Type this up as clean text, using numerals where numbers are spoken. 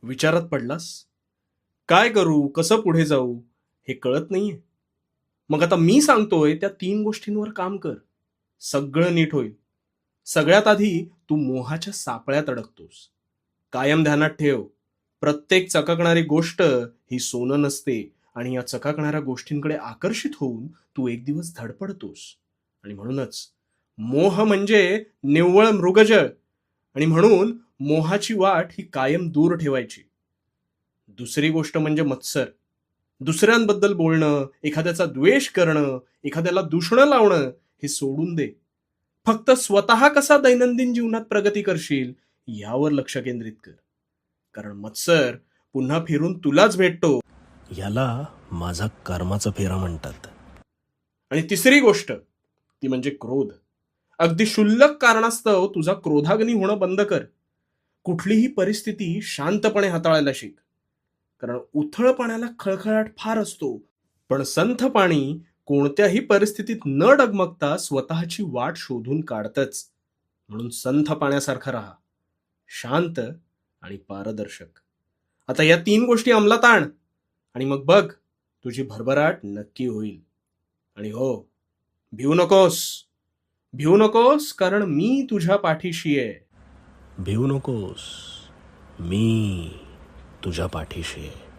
विचारात पडलास? काय करू, कसं पुढे जाऊ हे कळत नाहीये. मग आता मी सांगतोय त्या 3 गोष्टींवर काम कर. सगळं नीट होईल. सगळ्यात आधी तू मोहाच्या सापळ्यात अडकतोस. कायम ध्यानात ठेव, प्रत्येक चकाकणारी गोष्ट ही सोनं नसते आणि या चकाकणाऱ्या गोष्टींकडे आकर्षित होऊन तू एक दिवस धडपडतोस. आणि म्हणूनच मोह म्हणजे निव्वळ मृगजळ, आणि म्हणून मोहाची वाट ही कायम दूर ठेवायची. दुसरी गोष्ट म्हणजे मत्सर. दुसऱ्यांबद्दल बोलणं, एखाद्याचा द्वेष करणं, एखाद्याला दूषणं लावणं हे सोडून दे. फक्त स्वतः कसा दैनंदिन जीवनात प्रगती करशील यावर लक्ष केंद्रित कर. कारण मत्सर पुन्हा फिरून तुलाच भेटतो. याला माझा कर्माचा फेरा म्हणतात. आणि तिसरी गोष्ट ती म्हणजे क्रोध. अगदी क्षुल्लक कारणास्तव तुझा क्रोधाग्नी होणं बंद कर. कुठलीही परिस्थिती शांतपणे हाताळायला शिक. कारण उथळ पाण्याला खळखळाट फार असतो, पण संथ पाणी कोणत्याही परिस्थितीत न डगमगता स्वतःची वाट शोधून काढतच. म्हणून संथ पाण्यासारखा राहा, शांत आणि पारदर्शक. आता या 3 गोष्टी अंमलात आण आणि मग बघ, तुझी भरभराट नक्की होईल. आणि हो, भिवू नकोस. भिवू नकोस, कारण मी तुझ्या पाठीशी आहे. भिवू नकोस, मी तुझ्या पाठीशी आहे.